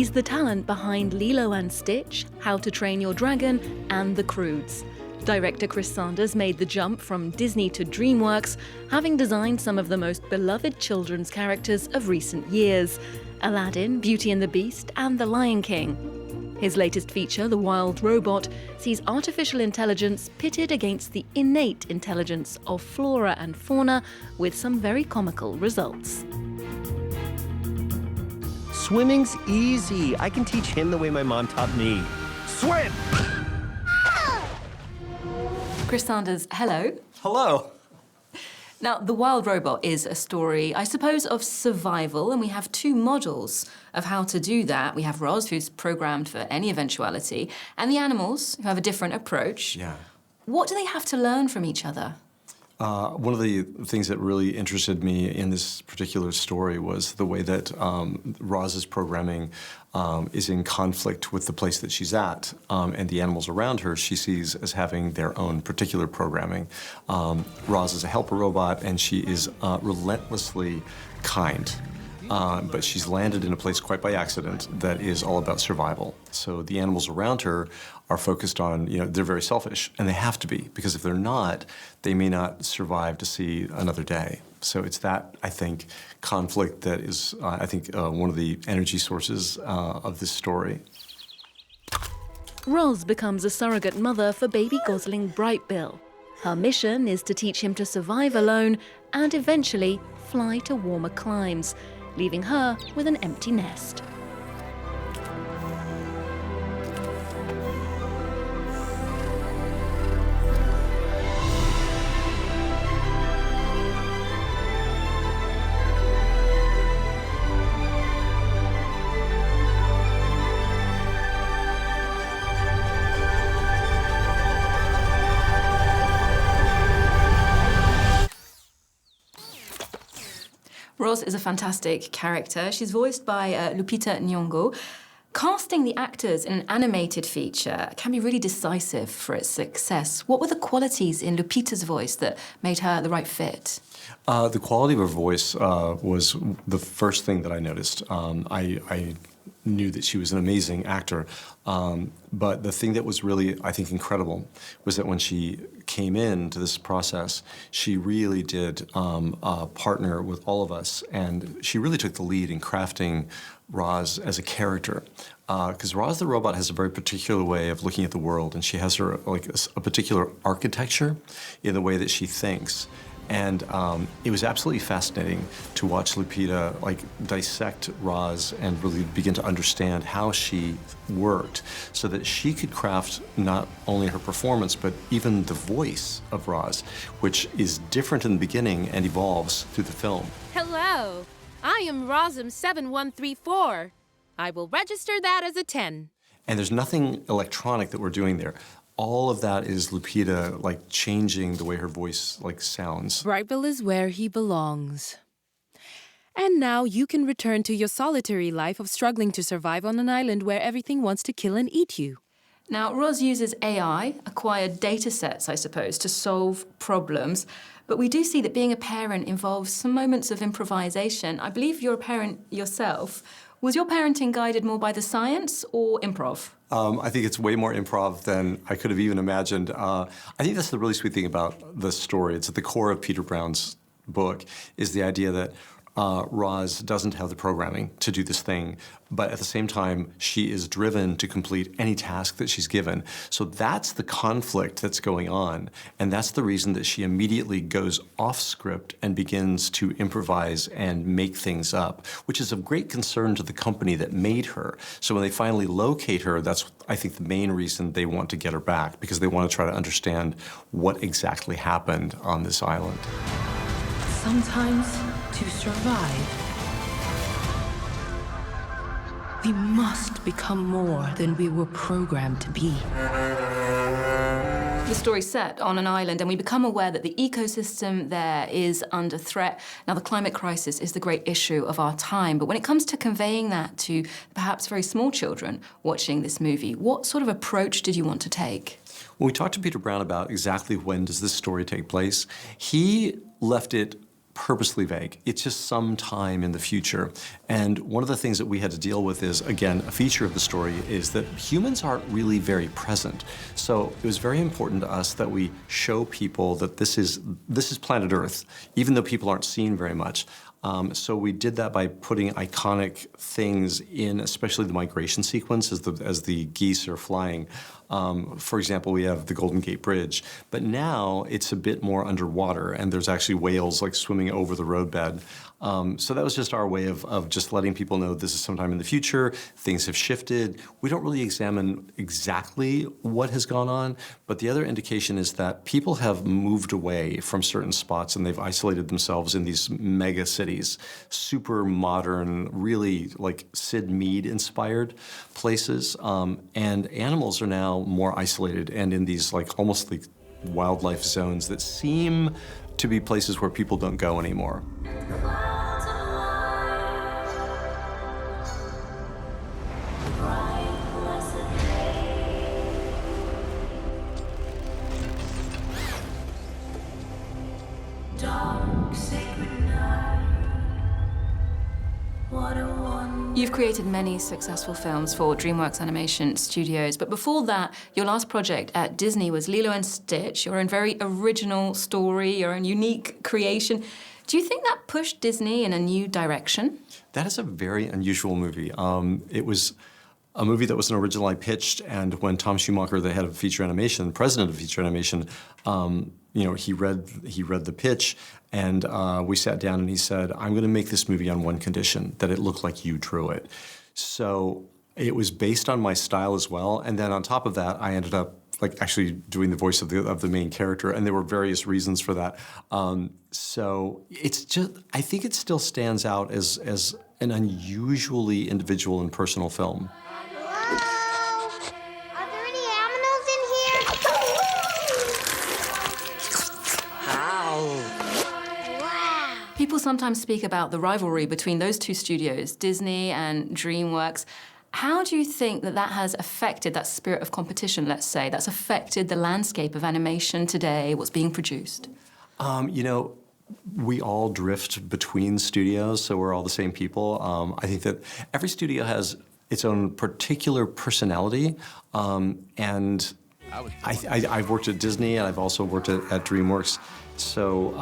He's the talent behind Lilo and Stitch, How to Train Your Dragon, and the Croods. Director Chris Sanders made the jump from Disney to Dreamworks, having designed some of the most beloved children's characters of recent years: Aladdin, Beauty and the Beast, and The Lion King. His latest feature, The Wild Robot, sees artificial intelligence pitted against the innate intelligence of flora and fauna, with some very comical results. Swimming's easy. I can teach him the way my mom taught me. Swim! Chris Sanders, hello. Hello. Now, The Wild Robot is a story, I suppose, of survival, and we have two models of how to do that. We have Roz, who's programmed for any eventuality, and the animals, who have a different approach. Yeah. What do they have to learn from each other? One of the things that really interested me in this particular story was the way that Roz's programming is in conflict with the place that she's at, and the animals around her she sees as having their own particular programming. Roz is a helper robot, and she is relentlessly kind. But she's landed in a place quite by accident that is all about survival. So the animals around her are focused on, they're very selfish, and they have to be, because if they're not, they may not survive to see another day. So it's that, I think, conflict that is, one of the energy sources of this story. Roz becomes a surrogate mother for baby gosling Brightbill. Her mission is to teach him to survive alone and eventually fly to warmer climes, leaving her with an empty nest. Roz is a fantastic character. She's voiced by Lupita Nyong'o. Casting the actors in an animated feature can be really decisive for its success. What were the qualities in Lupita's voice that made her the right fit? The quality of her voice was the first thing that I noticed. I knew that she was an amazing actor, but the thing that was really, I think, incredible was that when she came into this process, she really did partner with all of us, and she really took the lead in crafting Roz as a character. Because Roz the robot has a very particular way of looking at the world, and she has her a particular architecture in the way that she thinks. And it was absolutely fascinating to watch Lupita dissect Roz and really begin to understand how she worked so that she could craft not only her performance, but even the voice of Roz, which is different in the beginning and evolves through the film. Hello, I am Rosm7134. I will register that as a 10. And there's nothing electronic that we're doing there. All of that is Lupita, changing the way her voice, sounds. Brightbill is where he belongs. And now you can return to your solitary life of struggling to survive on an island where everything wants to kill and eat you. Now, Roz uses AI, acquired data sets, I suppose, to solve problems. But we do see that being a parent involves some moments of improvisation. I believe you're a parent yourself. Was your parenting guided more by the science or improv? I think it's way more improv than I could have even imagined. I think that's the really sweet thing about the story. It's at the core of Peter Brown's book, is the idea that Roz doesn't have the programming to do this thing, but at the same time, she is driven to complete any task that she's given. So that's the conflict that's going on, and that's the reason that she immediately goes off script and begins to improvise and make things up, which is of great concern to the company that made her. So when they finally locate her, that's, I think, the main reason they want to get her back, because they want to try to understand what exactly happened on this island. Sometimes, to survive, we must become more than we were programmed to be. The story's set on an island, and we become aware that the ecosystem there is under threat. Now, the climate crisis is the great issue of our time, but when it comes to conveying that to perhaps very small children watching this movie, what sort of approach did you want to take? When we talked to Peter Brown about exactly when does this story take place, he left it purposely vague. It's just sometime in the future. And one of the things that we had to deal with is, again, a feature of the story is that humans aren't really very present. So it was very important to us that we show people that this is planet Earth, even though people aren't seen very much. So we did that by putting iconic things in, especially the migration sequence as the geese are flying. For example, we have the Golden Gate Bridge, but now it's a bit more underwater, and there's actually whales like swimming over the roadbed. So that was just our way of just letting people know this is sometime in the future, things have shifted. We don't really examine exactly what has gone on, but the other indication is that people have moved away from certain spots and they've isolated themselves in these mega cities, super modern, really like Sid Mead-inspired places, and animals are now more isolated and in these like almost like wildlife zones that seem to be places where people don't go anymore. You've created many successful films for Dreamworks Animation Studios, but before that, your last project at Disney was Lilo and Stitch, your own very original story, your own unique creation. Do you think that pushed Disney in a new direction? That is a very unusual movie. It was a movie that was an original I pitched, and when Tom Schumacher, the head of feature animation, president of feature animation, he read the pitch, and we sat down and he said, I'm going to make this movie on one condition, that it looked like you drew it. So it was based on my style as well, and then on top of that, I ended up like actually doing the voice of the main character, and there were various reasons for that. So it's just, I think it still stands out as an unusually individual and personal film. Hello? Are there any aminals in here? Wow. People sometimes speak about the rivalry between those two studios, Disney and Dreamworks. How do you think that has affected that spirit of competition, let's say, that's affected the landscape of animation today, what's being produced? We all drift between studios, so we're all the same people. I think that every studio has its own particular personality, and I've worked at Disney and I've also worked at Dreamworks, so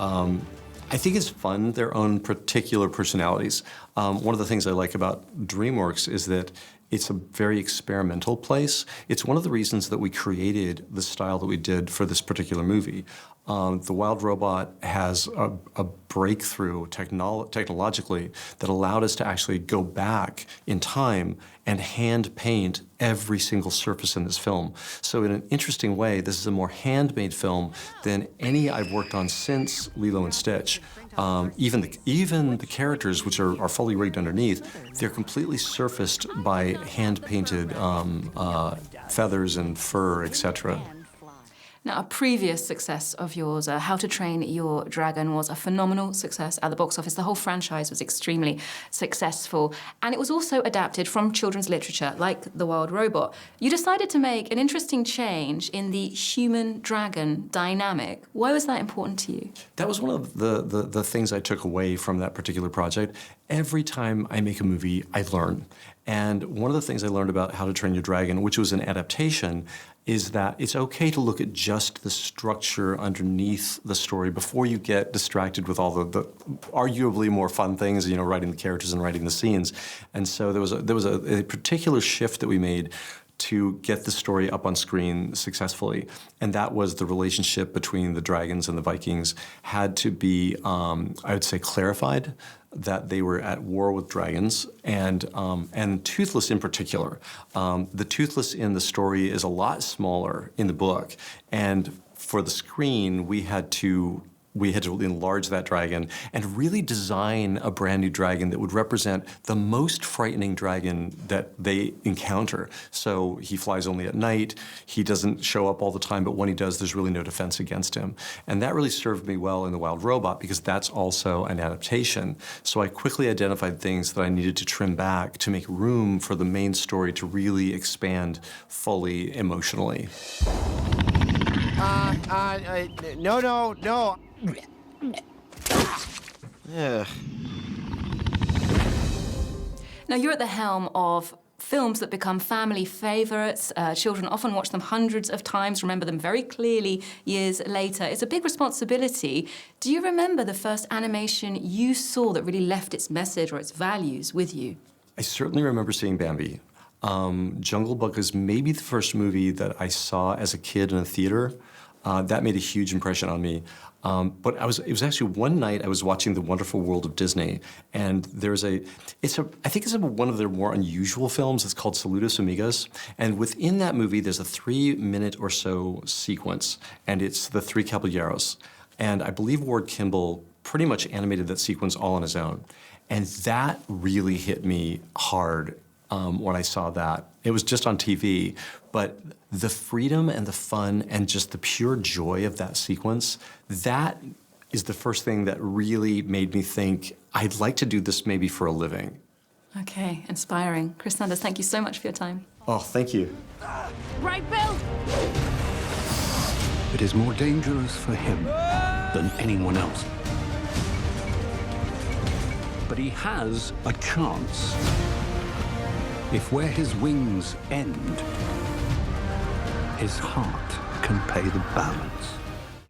I think it's fun, their own particular personalities. One of the things I like about Dreamworks is that it's a very experimental place. It's one of the reasons that we created the style that we did for this particular movie. The Wild Robot has a breakthrough technologically that allowed us to actually go back in time and hand paint every single surface in this film. So in an interesting way, this is a more handmade film than any I've worked on since Lilo and Stitch. Even the characters, which are fully rigged underneath, they're completely surfaced by hand-painted feathers and fur, etc. Now, a previous success of yours, How to Train Your Dragon, was a phenomenal success at the box office. The whole franchise was extremely successful, and it was also adapted from children's literature, like The Wild Robot. You decided to make an interesting change in the human-dragon dynamic. Why was that important to you? That was one of the things I took away from that particular project. Every time I make a movie, I learn. And one of the things I learned about How to Train Your Dragon, which was an adaptation, is that it's okay to look at just the structure underneath the story before you get distracted with all the arguably more fun things, writing the characters and writing the scenes. And so there was a particular shift that we made to get the story up on screen successfully. And that was the relationship between the dragons and the Vikings had to be, I would say, clarified, that they were at war with dragons, and Toothless in particular. The Toothless in the story is a lot smaller in the book, and for the screen, we had to enlarge that dragon and really design a brand new dragon that would represent the most frightening dragon that they encounter. So he flies only at night, he doesn't show up all the time, but when he does, there's really no defense against him. And that really served me well in The Wild Robot because that's also an adaptation. So I quickly identified things that I needed to trim back to make room for the main story to really expand fully emotionally. No. Ugh. Now, you're at the helm of films that become family favourites. Children often watch them hundreds of times, remember them very clearly years later. It's a big responsibility. Do you remember the first animation you saw that really left its message or its values with you? I certainly remember seeing Bambi. Jungle Book is maybe the first movie that I saw as a kid in a theater. That made a huge impression on me. But it was actually one night I was watching The Wonderful World of Disney, and I think it's one of their more unusual films. It's called Saludos Amigos, and within that movie there's a 3-minute or so sequence, and it's the Three Caballeros. And I believe Ward Kimball pretty much animated that sequence all on his own. And that really hit me hard when I saw that. It was just on TV, but the freedom and the fun and just the pure joy of that sequence, that is the first thing that really made me think, I'd like to do this maybe for a living. Okay, inspiring. Chris Sanders, thank you so much for your time. Oh, thank you. Right, Bill? It is more dangerous for him than anyone else. But he has a chance. If where his wings end, his heart can pay the balance.